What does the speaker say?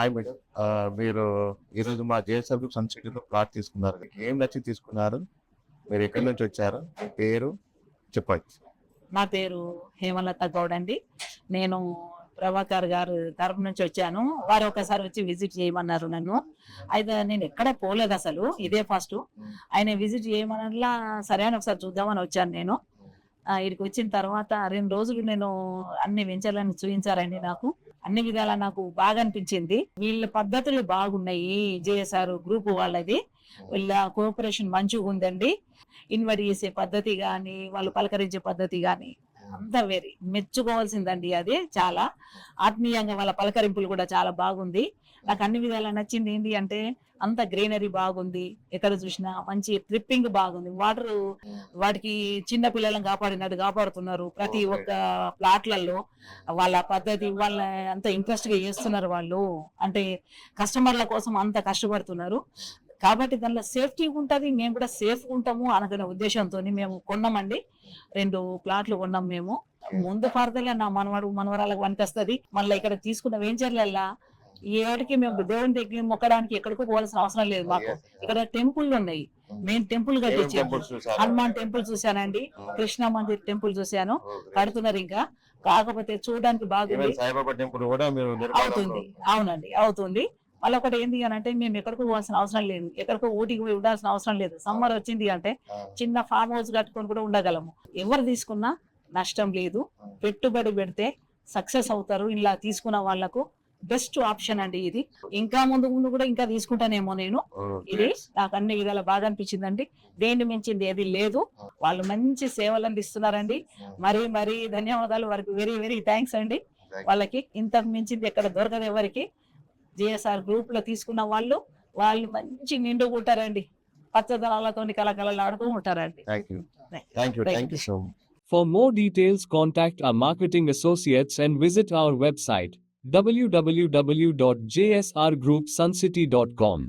Hi madam. మీరు ఈరోజు మా జేఎస్ఆర్ గ్రూప్ సన్ సిటీలో ప్లాట్ తీసుకున్నారు. మీకు ఏం నచ్చి తీసుకున్నారు? మీరు ఎక్కడి నుంచి వచ్చారు? మీ పేరు చెప్పచ్చు. నా పేరు హేమలత గౌడ్ అండి. నేను ప్రభాకర్ గారు తరపు నుంచి వచ్చాను. వారు ఒకసారి వచ్చి విజిట్ చేయమన్నారు నన్ను. అయితే నేను ఎక్కడ పోలేదు అసలు, ఇదే ఫస్ట్. ఆయన విజిట్ చేయమనలా సరే అని ఒకసారి చూద్దామని వచ్చాను నేను. ఇక్కడికి వచ్చిన తర్వాత 2 రోజులు నేను అన్ని వెంచర్లను చూపించారండి. నాకు అన్ని విధాలా నాకు బాగా అనిపించింది. వీళ్ళ పద్ధతులు బాగున్నాయి. జేఎస్ఆర్ గ్రూప్ వాళ్ళది, వీళ్ళ కోఆపరేషన్ మంచిగా ఉందండి. ఇన్వైట్ చేసే పద్ధతి కానీ, వాళ్ళు పలకరించే పద్ధతి కానీ అంతా మెచ్చుకోవాల్సిందండి. అది చాలా ఆత్మీయంగా వాళ్ళ పలకరింపులు కూడా చాలా బాగుంది. నాకు అన్ని విధాలా నచ్చింది. ఏంటి అంటే అంత గ్రీనరీ బాగుంది, ఎక్కడ చూసినా మంచి ట్రిప్పింగ్ బాగుంది. వాటర్ వాటికి చిన్న పిల్లలను కాపాడినట్టు కాపాడుతున్నారు. ప్రతి ఒక్క ప్లాట్లలో వాళ్ళ పద్ధతి, వాళ్ళ అంత ఇంట్రెస్ట్ గా చేస్తున్నారు. వాళ్ళు అంటే కస్టమర్ల కోసం అంత కష్టపడుతున్నారు. కాబట్టి దానిలో సేఫ్టీ ఉంటుంది, మేము కూడా సేఫ్ ఉంటాము అనుకునే ఉద్దేశంతో మేము కొన్నామండి. 2 ప్లాట్లు కొన్నాం మేము. ముందు ఫర్దర్గా నా మనవరాలకు పనికొస్తుంది. మళ్ళీ ఇక్కడ తీసుకున్న వెంచర్లల్లా ఏడికి మేము దేవుని దగ్గర మొక్కడానికి ఎక్కడికో పోవాల్సిన అవసరం లేదు. మాకు ఇక్కడ టెంపుల్ ఉన్నాయి. మెయిన్ టెంపుల్ కట్టించాము. హనుమాన్ టెంపుల్ చూశానండి, కృష్ణ మందిర్ టెంపుల్ చూశాను. కడుతున్నారు ఇంకా, కాకపోతే చూడడానికి బాగుంది. అవుతుంది, అవునండి, అవుతుంది. మళ్ళీ ఒకటి ఏంటి అని అంటే మేము ఎక్కడికో పోవాల్సిన అవసరం లేదు, ఎక్కడికో ఊటికి పోయి ఉండాల్సిన అవసరం లేదు. సమ్మర్ వచ్చింది అంటే చిన్న ఫామ్ హౌస్ కట్టుకొని కూడా ఉండగలము. ఎవరు తీసుకున్నా నష్టం లేదు. పెట్టుబడి పెడితే సక్సెస్ అవుతారు. ఇలా తీసుకున్న వాళ్లకు బెస్ట్ ఆప్షన్ అండి ఇది. ఇంకా ముందు కూడా ఇంకా తీసుకుంటానేమో నేను. ఇది నాకు అన్ని విధాల బాగా అనిపించిందండి. దేన్ని మించింది ఏది లేదు. వాళ్ళు మంచి సేవలు అందిస్తున్నారండి. మరీ ధన్యవాదాలు వారికి. వెరీ వెరీ థ్యాంక్స్ అండి వాళ్ళకి. ఇంతకు మించింది ఎక్కడ దొరకదు ఎవరికి. జేఎస్ఆర్ గ్రూప్ లో తీసుకున్న వాళ్ళు మంచి నిండుగా ఉంటారండి. పచ్చదనాలతో కలకలలాడుతూ ఉంటారండి. For more details, contact our marketing associates and visit our website www.jsrgroupsuncity.com.